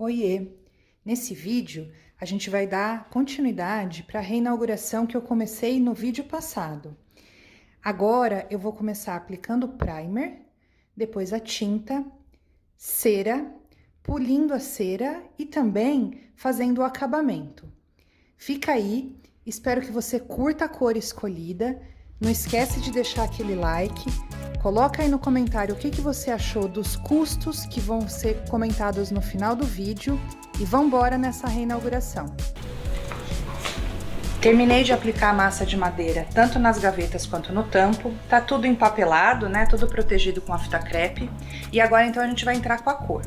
Oiê! Nesse vídeo, a gente vai dar continuidade para a reinauguração que eu comecei no vídeo passado. Agora, eu vou começar aplicando o primer, depois a tinta, cera, polindo a cera e também fazendo o acabamento. Fica aí, espero que você curta a cor escolhida. Não esquece de deixar aquele like. Coloca aí no comentário o que você achou dos custos que vão ser comentados no final do vídeo e vamos embora nessa reinauguração. Terminei de aplicar a massa de madeira tanto nas gavetas quanto no tampo. Tá tudo empapelado, né? Tudo protegido com a fita crepe. E agora então a gente vai entrar com a cor.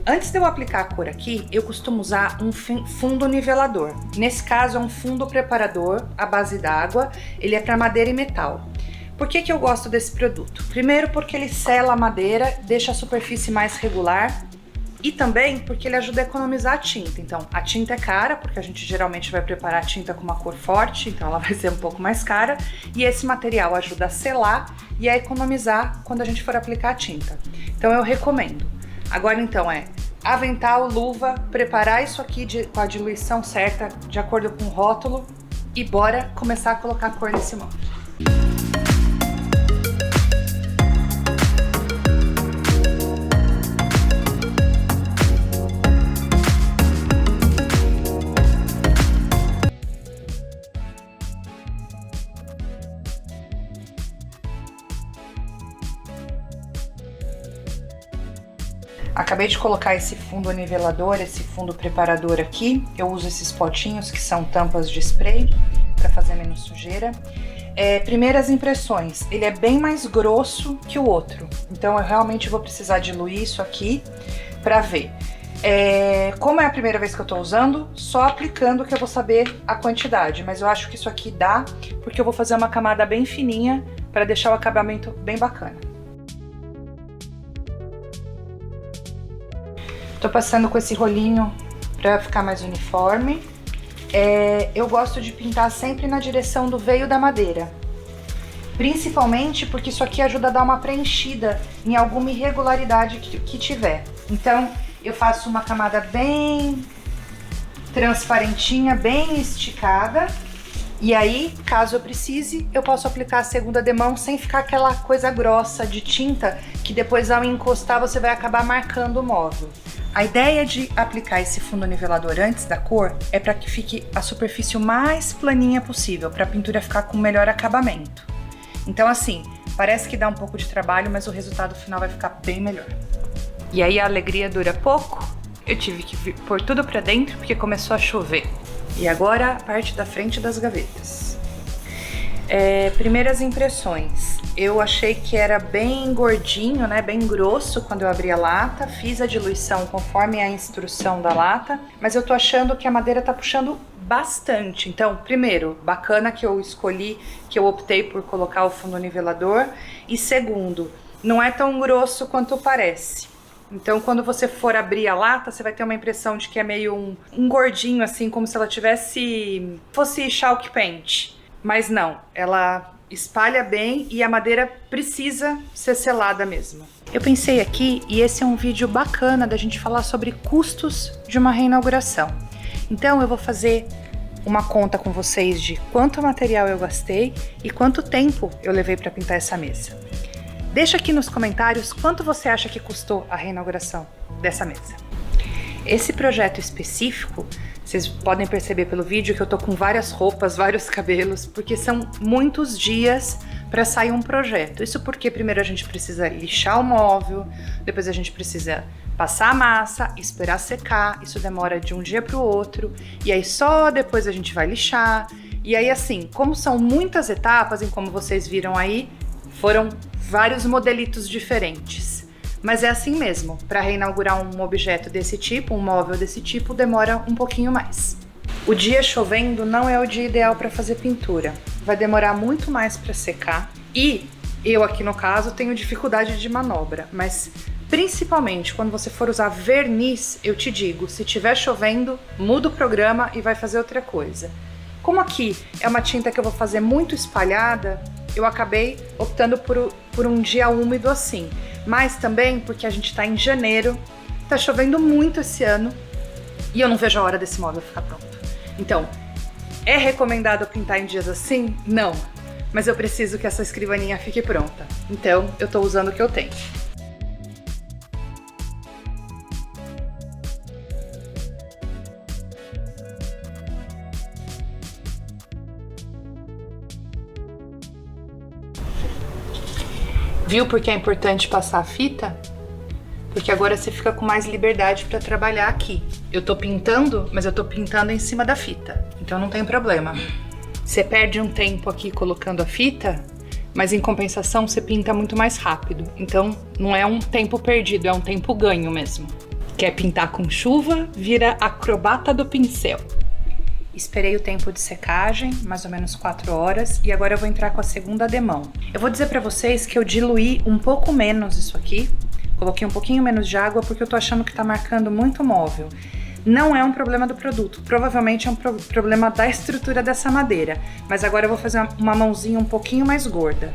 Antes de eu aplicar a cor aqui, eu costumo usar um fundo nivelador. Nesse caso é um fundo preparador à base d'água. Ele é para madeira e metal. Por que eu gosto desse produto? Primeiro porque ele sela a madeira, deixa a superfície mais regular e também porque ele ajuda a economizar a tinta. Então, a tinta é cara, porque a gente geralmente vai preparar a tinta com uma cor forte, então ela vai ser um pouco mais cara. E esse material ajuda a selar e a economizar quando a gente for aplicar a tinta. Então eu recomendo. Agora então avental, luva, preparar isso aqui com a diluição certa, de acordo com o rótulo, e bora começar a colocar a cor nesse molde. Acabei de colocar esse fundo nivelador, esse fundo preparador aqui. Eu uso esses potinhos que são tampas de spray para fazer menos sujeira. Primeiras impressões, ele é bem mais grosso que o outro, então eu realmente vou precisar diluir isso aqui para ver. Como é a primeira vez que eu tô usando, só aplicando que eu vou saber a quantidade, mas eu acho que isso aqui dá, porque eu vou fazer uma camada bem fininha para deixar o acabamento bem bacana. Tô passando com esse rolinho para ficar mais uniforme. Eu gosto de pintar sempre na direção do veio da madeira, principalmente porque isso aqui ajuda a dar uma preenchida em alguma irregularidade que tiver. Então eu faço uma camada bem transparentinha, bem esticada, e aí, caso eu precise, eu posso aplicar a segunda demão sem ficar aquela coisa grossa de tinta que depois ao encostar você vai acabar marcando o móvel. A ideia de aplicar esse fundo nivelador antes da cor é para que fique a superfície o mais planinha possível, para a pintura ficar com o melhor acabamento. Então assim, parece que dá um pouco de trabalho, mas o resultado final vai ficar bem melhor. E aí a alegria dura pouco, eu tive que pôr tudo para dentro porque começou a chover. E agora a parte da frente das gavetas. Primeiras impressões. Eu achei que era bem gordinho, né, bem grosso quando eu abri a lata. Fiz a diluição conforme a instrução da lata, mas eu tô achando que a madeira tá puxando bastante. Então, primeiro, bacana que eu escolhi, que eu optei por colocar o fundo nivelador. E segundo, não é tão grosso quanto parece. Então, quando você for abrir a lata, você vai ter uma impressão de que é meio um gordinho, assim, como se ela fosse chalk paint. Mas não, ela espalha bem e a madeira precisa ser selada mesmo. Eu pensei aqui, e esse é um vídeo bacana da gente falar sobre custos de uma reinauguração. Então eu vou fazer uma conta com vocês de quanto material eu gastei e quanto tempo eu levei para pintar essa mesa. Deixa aqui nos comentários quanto você acha que custou a reinauguração dessa mesa. Esse projeto específico, vocês podem perceber pelo vídeo que eu tô com várias roupas, vários cabelos, porque são muitos dias para sair um projeto. Isso porque primeiro a gente precisa lixar o móvel, depois a gente precisa passar a massa, esperar secar, isso demora de um dia para o outro, e aí só depois a gente vai lixar. E aí assim, como são muitas etapas, e como vocês viram aí, foram vários modelitos diferentes. Mas é assim mesmo, para reinaugurar um objeto desse tipo, um móvel desse tipo, demora um pouquinho mais. O dia chovendo não é o dia ideal para fazer pintura, vai demorar muito mais para secar e eu aqui no caso tenho dificuldade de manobra, mas principalmente quando você for usar verniz, eu te digo, se tiver chovendo, muda o programa e vai fazer outra coisa. Como aqui é uma tinta que eu vou fazer muito espalhada, eu acabei optando por um dia úmido assim. Mas também porque a gente está em janeiro Tá chovendo muito esse ano e eu não vejo a hora desse móvel ficar pronto. Então, é recomendado pintar em dias assim? Não. Mas eu preciso que essa escrivaninha fique pronta. Então, eu tô usando o que eu tenho. Viu por que é importante passar a fita? Porque agora você fica com mais liberdade para trabalhar aqui. Eu tô pintando, mas eu tô pintando em cima da fita, então não tem problema. Você perde um tempo aqui colocando a fita, mas em compensação você pinta muito mais rápido. Então não é um tempo perdido, é um tempo ganho mesmo. Quer pintar com chuva, vira acrobata do pincel. Esperei o tempo de secagem, mais ou menos 4 horas, e agora eu vou entrar com a segunda demão. Eu vou dizer pra vocês que eu diluí um pouco menos isso aqui, coloquei um pouquinho menos de água porque eu tô achando que tá marcando muito o móvel. Não é um problema do produto, provavelmente é um problema da estrutura dessa madeira, mas agora eu vou fazer uma mãozinha um pouquinho mais gorda.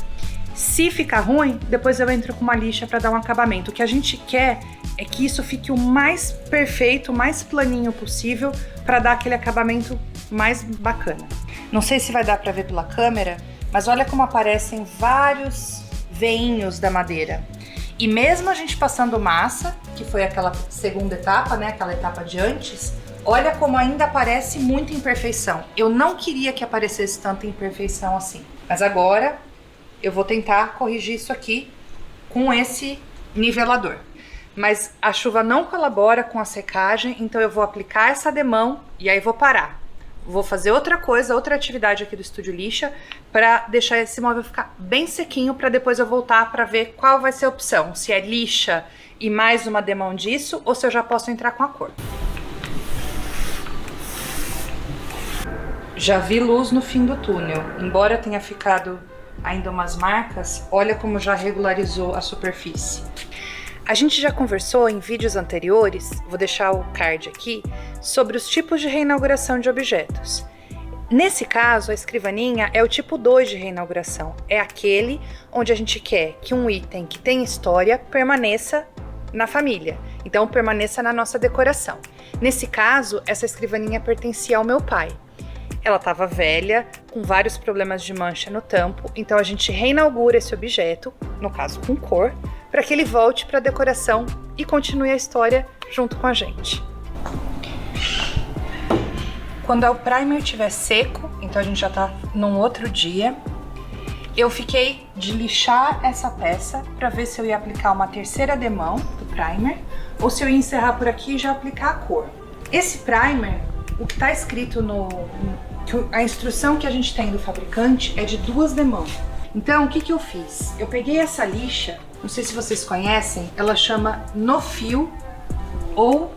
Se ficar ruim, depois eu entro com uma lixa para dar um acabamento. O que a gente quer é que isso fique o mais perfeito, o mais planinho possível para dar aquele acabamento mais bacana. Não sei se vai dar para ver pela câmera, mas olha como aparecem vários veinhos da madeira. E mesmo a gente passando massa, que foi aquela segunda etapa, né, aquela etapa de antes, olha como ainda aparece muita imperfeição. Eu não queria que aparecesse tanta imperfeição assim, mas agora eu vou tentar corrigir isso aqui com esse nivelador. Mas a chuva não colabora com a secagem, então eu vou aplicar essa demão e aí vou parar. Vou fazer outra coisa, outra atividade aqui do Estúdio Lixa para deixar esse móvel ficar bem sequinho para depois eu voltar para ver qual vai ser a opção. Se é lixa e mais uma demão disso ou se eu já posso entrar com a cor. Já vi luz no fim do túnel, embora tenha ficado ainda umas marcas, olha como já regularizou a superfície. A gente já conversou em vídeos anteriores, vou deixar o card aqui, sobre os tipos de reinauguração de objetos. Nesse caso, a escrivaninha é o tipo 2 de reinauguração, é aquele onde a gente quer que um item que tem história permaneça na família, então permaneça na nossa decoração. Nesse caso, essa escrivaninha pertencia ao meu pai. Ela estava velha, com vários problemas de mancha no tampo, então a gente reinaugura esse objeto, no caso com cor, para que ele volte para a decoração e continue a história junto com a gente. Quando o primer estiver seco, então a gente já está num outro dia, eu fiquei de lixar essa peça para ver se eu ia aplicar uma terceira demão do primer ou se eu ia encerrar por aqui e já aplicar a cor. Esse primer, o que está escrito a instrução que a gente tem do fabricante é de 2 demãos. Então, o que eu fiz? Eu peguei essa lixa, não sei se vocês conhecem, ela chama No Fio, ou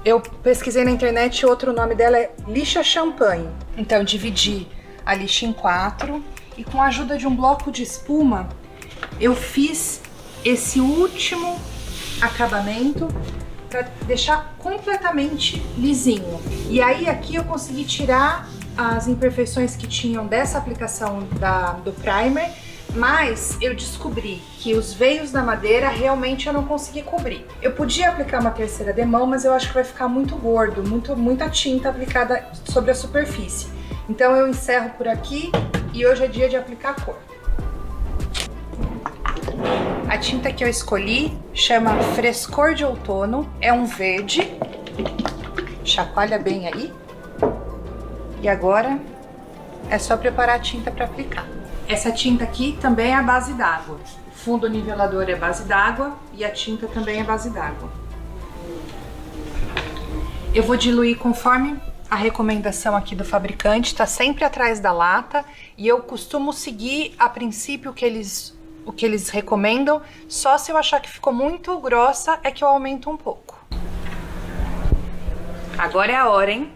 eu pesquisei na internet, outro nome dela é lixa champanhe. Então, dividi a lixa em 4 e com a ajuda de um bloco de espuma, eu fiz esse último acabamento para deixar completamente lisinho. E aí aqui eu consegui tirar as imperfeições que tinham dessa aplicação do primer, mas eu descobri que os veios da madeira realmente eu não consegui cobrir. Eu podia aplicar uma terceira demão, mas eu acho que vai ficar muito gordo, muita tinta aplicada sobre a superfície. Então eu encerro por aqui e hoje é dia de aplicar a cor. A tinta que eu escolhi chama Frescor de Outono, é um verde, chacoalha bem aí. E agora é só preparar a tinta para aplicar. Essa tinta aqui também é a base d'água. O fundo nivelador é base d'água e a tinta também é base d'água. Eu vou diluir conforme a recomendação aqui do fabricante, tá sempre atrás da lata e eu costumo seguir a princípio o que eles recomendam, só se eu achar que ficou muito grossa é que eu aumento um pouco. Agora é a hora, hein?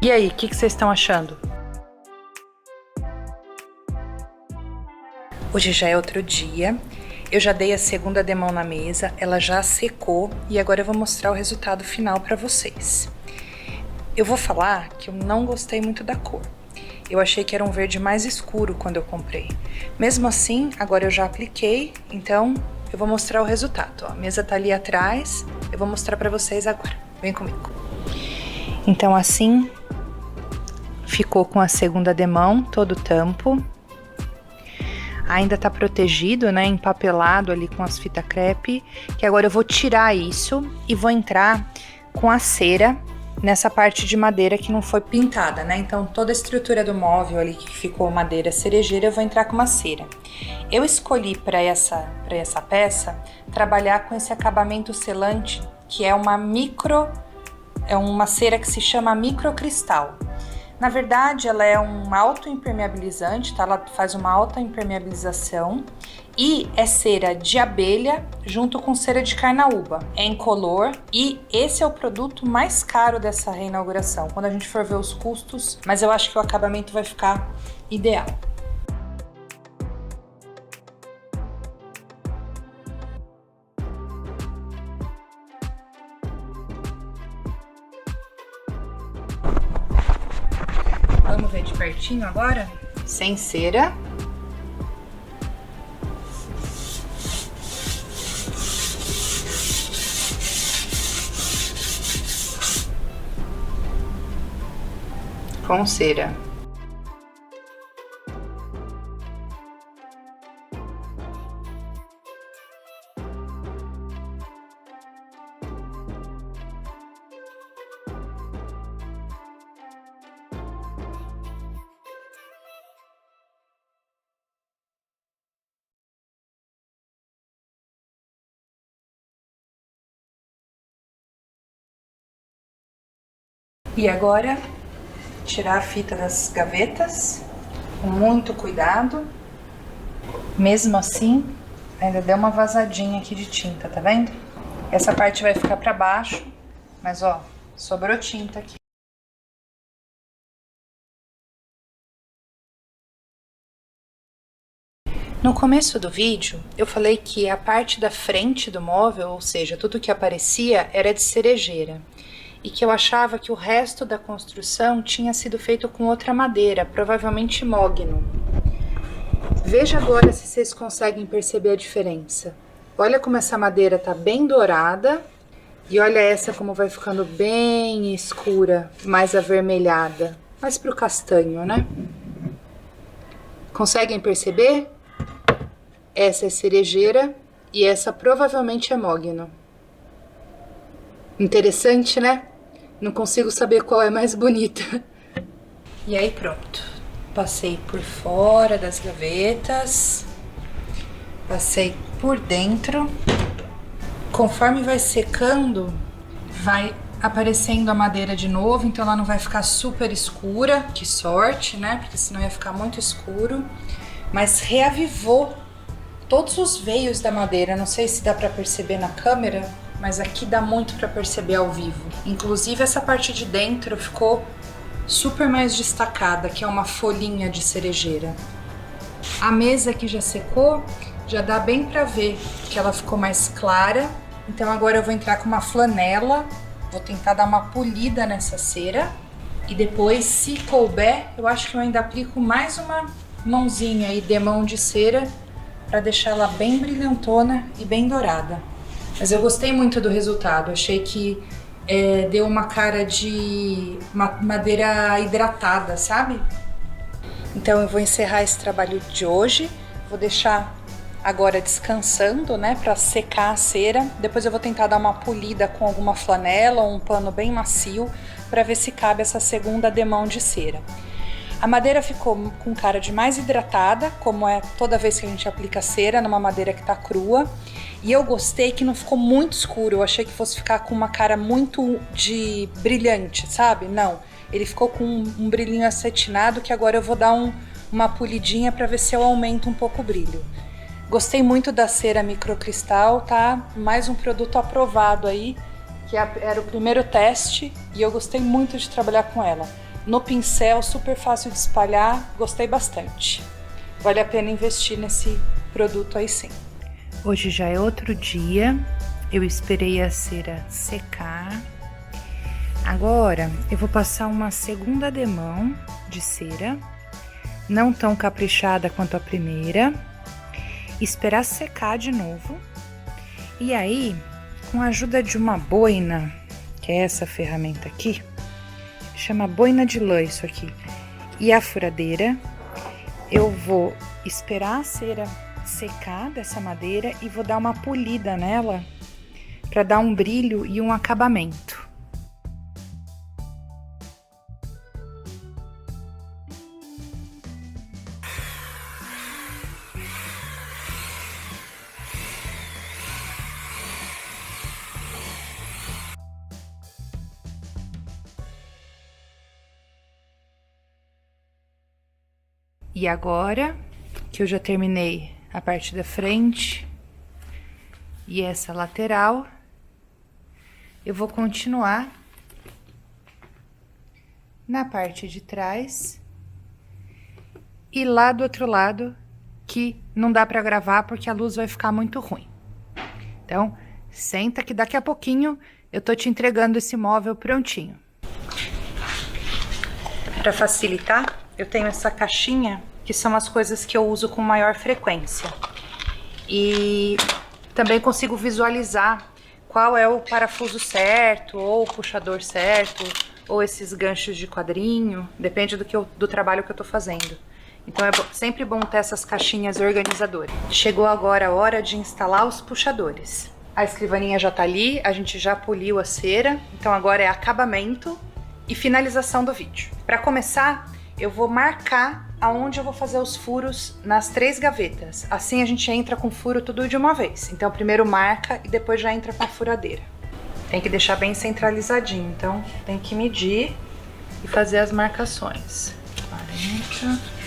E aí, o que vocês estão achando? Hoje já é outro dia, eu já dei a segunda demão na mesa, ela já secou e agora eu vou mostrar o resultado final para vocês. Eu vou falar que eu não gostei muito da cor. Eu achei que era um verde mais escuro quando eu comprei. Mesmo assim, agora eu já apliquei, então eu vou mostrar o resultado. Ó, a mesa tá ali atrás, eu vou mostrar para vocês agora. Vem comigo. Então assim, ficou com a segunda demão, todo o tampo. Ainda tá protegido, né, empapelado ali com as fita crepe, que agora eu vou tirar isso e vou entrar com a cera nessa parte de madeira que não foi pintada, né? Então toda a estrutura do móvel ali que ficou madeira cerejeira, eu vou entrar com uma cera. Eu escolhi para essa peça trabalhar com esse acabamento selante, que é uma cera que se chama microcristal. Na verdade, ela é um autoimpermeabilizante, tá? Ela faz uma alta impermeabilização e é cera de abelha junto com cera de carnaúba. É incolor e esse é o produto mais caro dessa reinauguração, quando a gente for ver os custos, mas eu acho que o acabamento vai ficar ideal. Vamos ver de pertinho agora? Sem cera. Com cera. E agora, tirar a fita das gavetas, com muito cuidado. Mesmo assim, ainda deu uma vazadinha aqui de tinta, tá vendo? Essa parte vai ficar pra baixo, mas ó, sobrou tinta aqui. No começo do vídeo, eu falei que a parte da frente do móvel, ou seja, tudo que aparecia, era de cerejeira. E que eu achava que o resto da construção tinha sido feito com outra madeira, provavelmente mogno. Veja agora se vocês conseguem perceber a diferença. Olha como essa madeira tá bem dourada e olha essa como vai ficando bem escura, mais avermelhada, mais pro castanho, né? Conseguem perceber? Essa é cerejeira e essa provavelmente é mogno. Interessante, né? Não consigo saber qual é mais bonita. E aí pronto. Passei por fora das gavetas. Passei por dentro. Conforme vai secando, vai aparecendo a madeira de novo, então ela não vai ficar super escura. Que sorte, né? Porque senão ia ficar muito escuro. Mas reavivou todos os veios da madeira. Não sei se dá pra perceber na câmera, mas aqui dá muito para perceber ao vivo. Inclusive essa parte de dentro ficou super mais destacada, que é uma folhinha de cerejeira. A mesa que já secou, já dá bem para ver que ela ficou mais clara. Então agora eu vou entrar com uma flanela, vou tentar dar uma polida nessa cera. E depois, se couber, eu acho que eu ainda aplico mais uma mãozinha aí, demão de cera, para deixar ela bem brilhantona e bem dourada. Mas eu gostei muito do resultado, achei que deu uma cara de madeira hidratada, sabe? Então eu vou encerrar esse trabalho de hoje, vou deixar agora descansando, né, para secar a cera. Depois eu vou tentar dar uma polida com alguma flanela ou um pano bem macio para ver se cabe essa segunda demão de cera. A madeira ficou com cara de mais hidratada, como é toda vez que a gente aplica cera numa madeira que tá crua. E eu gostei que não ficou muito escuro, eu achei que fosse ficar com uma cara muito de brilhante, sabe? Não, ele ficou com um brilhinho acetinado que agora eu vou dar uma polidinha para ver se eu aumento um pouco o brilho. Gostei muito da cera microcristal, tá? Mais um produto aprovado aí, que era o primeiro teste e eu gostei muito de trabalhar com ela. no pincel, super fácil de espalhar, gostei bastante. Vale a pena investir nesse produto aí sim. Hoje já é outro dia, eu esperei a cera secar. Agora eu vou passar uma segunda demão de cera, não tão caprichada quanto a primeira, esperar secar de novo. E aí, com a ajuda de uma boina, que é essa ferramenta aqui, chama boina de lã isso aqui, e a furadeira, eu vou esperar a cera secar dessa madeira e vou dar uma polida nela para dar um brilho e um acabamento. E agora que eu já terminei a parte da frente e essa lateral, eu vou continuar na parte de trás e lá do outro lado, que não dá para gravar porque a luz vai ficar muito ruim. Então, senta que daqui a pouquinho eu tô te entregando esse móvel prontinho. Para facilitar, eu tenho essa caixinha, que são as coisas que eu uso com maior frequência. E também consigo visualizar qual é o parafuso certo, ou o puxador certo, ou esses ganchos de quadrinho, depende do trabalho que eu tô fazendo. Então é sempre bom ter essas caixinhas organizadoras. Chegou agora a hora de instalar os puxadores. A escrivaninha já tá ali, a gente já poliu a cera, então agora é acabamento e finalização do vídeo. Para começar, eu vou marcar aonde eu vou fazer os furos nas 3 gavetas. Assim a gente entra com furo tudo de uma vez. Então primeiro marca e depois já entra com a furadeira. Tem que deixar bem centralizadinho, então tem que medir e fazer as marcações. 40...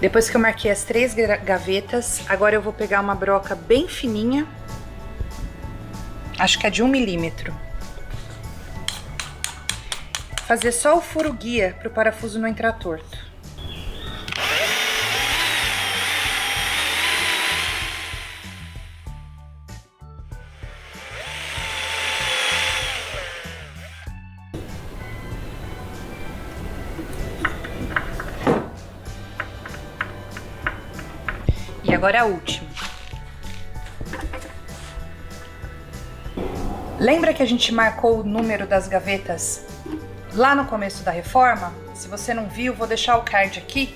Depois que eu marquei as 3 gavetas, agora eu vou pegar uma broca bem fininha, acho que é de 1 milímetro. Fazer só o furo guia para o parafuso não entrar torto. E agora a última. Lembra que a gente marcou o número das gavetas lá no começo da reforma? Se você não viu, vou deixar o card aqui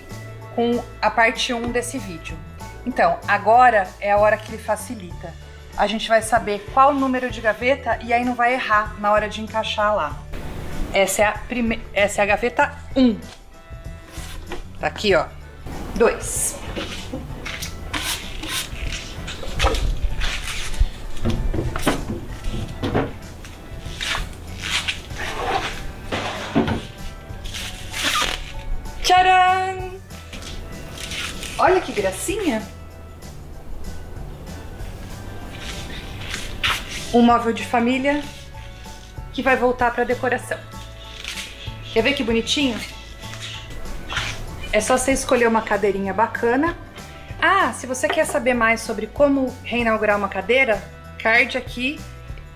com a parte 1 desse vídeo. Então, agora é a hora que ele facilita. A gente vai saber qual o número de gaveta e aí não vai errar na hora de encaixar lá. Essa é a gaveta 1. Tá aqui, ó. 2. Tcharam! Olha que gracinha! Um móvel de família que vai voltar para decoração. Quer ver que bonitinho? É só você escolher uma cadeirinha bacana. Ah, se você quer saber mais sobre como reinaugurar uma cadeira, card aqui,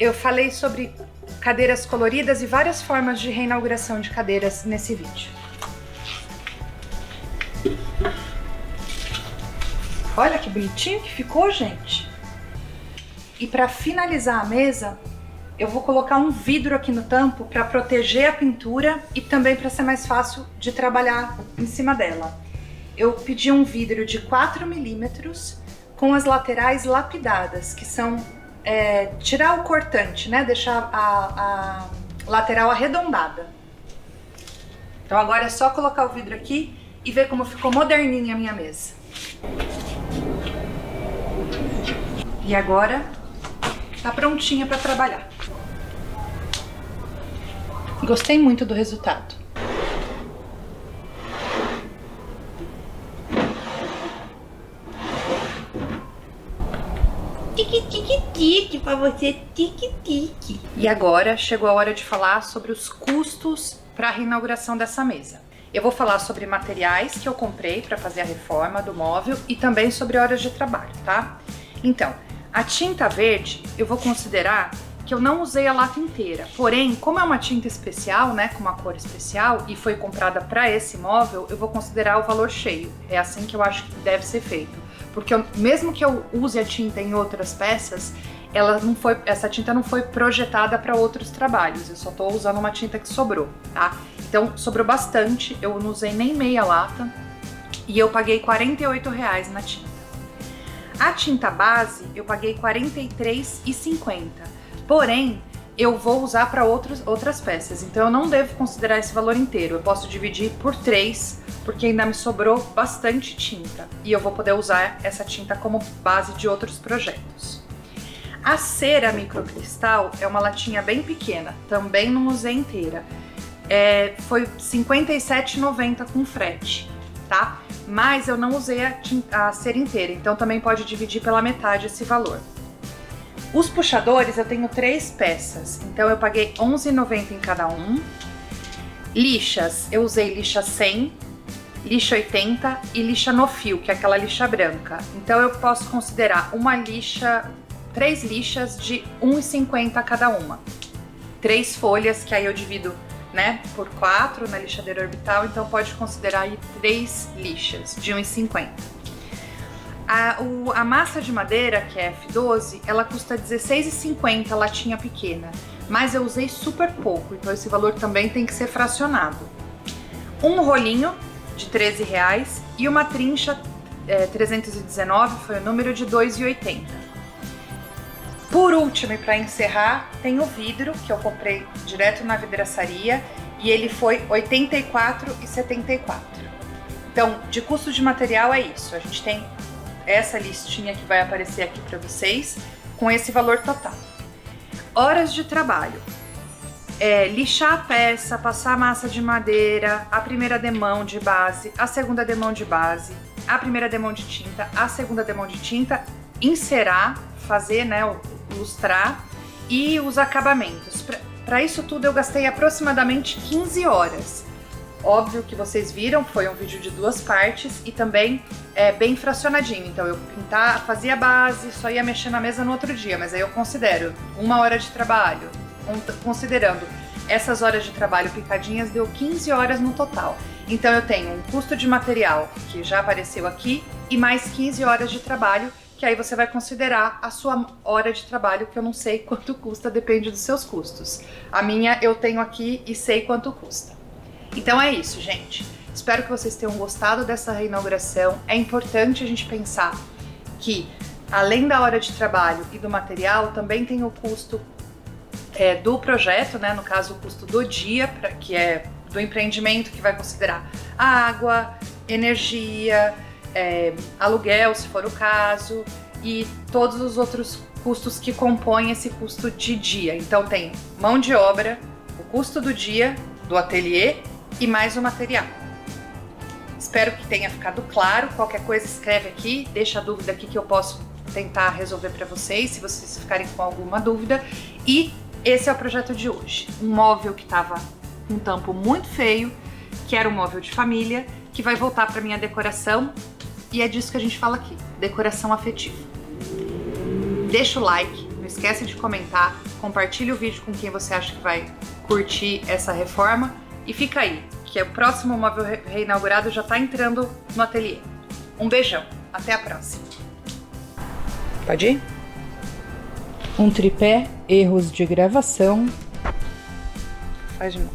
eu falei sobre cadeiras coloridas e várias formas de reinauguração de cadeiras nesse vídeo. Olha que bonitinho que ficou, gente! E para finalizar a mesa, eu vou colocar um vidro aqui no tampo para proteger a pintura e também para ser mais fácil de trabalhar em cima dela. Eu pedi um vidro de 4 milímetros com as laterais lapidadas, que são tirar o cortante, né? Deixar a lateral arredondada. Então agora é só colocar o vidro aqui e ver como ficou moderninha a minha mesa. E agora tá prontinha para trabalhar. Gostei muito do resultado. tique-tique-tique pra você, tique-tique. E agora chegou a hora de falar sobre os custos para a reinauguração dessa mesa. Eu vou falar sobre materiais que eu comprei para fazer a reforma do móvel e também sobre horas de trabalho, tá? Então, a tinta verde eu vou considerar que eu não usei a lata inteira. Porém, como é uma tinta especial, né, com uma cor especial e foi comprada para esse móvel, eu vou considerar o valor cheio. É assim que eu acho que deve ser feito. Porque mesmo que eu use a tinta em outras peças, essa tinta não foi projetada para outros trabalhos. Eu só tô usando uma tinta que sobrou, tá? Então, sobrou bastante, eu não usei nem meia lata e eu paguei R$48 na tinta. A tinta base, eu paguei R$43,50. Porém, eu vou usar para outras peças, então eu não devo considerar esse valor inteiro. Eu posso dividir por 3, porque ainda me sobrou bastante tinta e eu vou poder usar essa tinta como base de outros projetos. A cera microcristal é uma latinha bem pequena, também não usei inteira. Foi R$57,90 com frete, tá? Mas eu não usei a cera inteira, então também pode dividir pela metade esse valor. Os puxadores eu tenho 3 peças, então eu paguei R$11,90 em cada um. Lixas, eu usei lixa 100, lixa 80 e lixa no fio, que é aquela lixa branca. Então eu posso considerar 3 lixas de R$1,50 cada uma. 3 folhas, que aí eu divido, né, por 4 na lixadeira orbital, então pode considerar aí 3 lixas de R$1,50. A massa de madeira, que é F12, ela custa R$16,50, latinha pequena, mas eu usei super pouco, então esse valor também tem que ser fracionado. Um rolinho de R$13 e uma trincha 319, foi o número, de R$2,80. Por último, e para encerrar, tem o vidro, que eu comprei direto na vidraçaria, e ele foi R$84,74. Então, de custo de material é isso, a gente tem essa listinha que vai aparecer aqui para vocês, com esse valor total. Horas de trabalho. Lixar a peça, passar a massa de madeira, a primeira demão de base, a segunda demão de base, a primeira demão de tinta, a segunda demão de tinta, encerar, fazer, né, lustrar e os acabamentos. Para isso tudo eu gastei aproximadamente 15 horas. Óbvio que vocês viram, foi um vídeo de 2 partes e também bem fracionadinho. Então eu fazia a base, só ia mexer na mesa no outro dia, mas aí eu considero 1 hora de trabalho. Considerando essas horas de trabalho picadinhas, deu 15 horas no total. Então eu tenho um custo de material, que já apareceu aqui, e mais 15 horas de trabalho, que aí você vai considerar a sua hora de trabalho, que eu não sei quanto custa, depende dos seus custos. A minha eu tenho aqui e sei quanto custa. Então é isso, gente. Espero que vocês tenham gostado dessa reinauguração. É importante a gente pensar que, além da hora de trabalho e do material, também tem o custo do projeto, né? No caso, o custo do dia, que é do empreendimento, que vai considerar água, energia, aluguel, se for o caso, e todos os outros custos que compõem esse custo de dia. Então tem mão de obra, o custo do dia, do ateliê, e mais o material. Espero que tenha ficado claro. Qualquer coisa escreve aqui, deixa a dúvida aqui que eu posso tentar resolver para vocês, se vocês ficarem com alguma dúvida. E esse é o projeto de hoje. Um móvel que estava com um tampo muito feio, que era um móvel de família, que vai voltar para minha decoração, e é disso que a gente fala aqui, decoração afetiva. Deixa o like, não esquece de comentar, compartilha o vídeo com quem você acha que vai curtir essa reforma. E fica aí, que o próximo móvel reinaugurado já tá entrando no ateliê. Um beijão, até a próxima. Pode ir? Um tripé, erros de gravação. Faz de novo.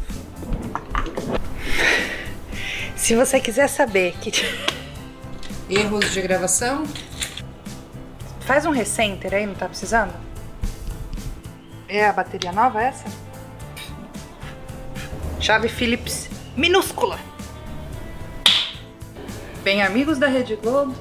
Se você quiser saber que... erros de gravação. Faz um recenter aí, não tá precisando? É a bateria nova essa? Chave Phillips minúscula. Bem, amigos da Rede Globo,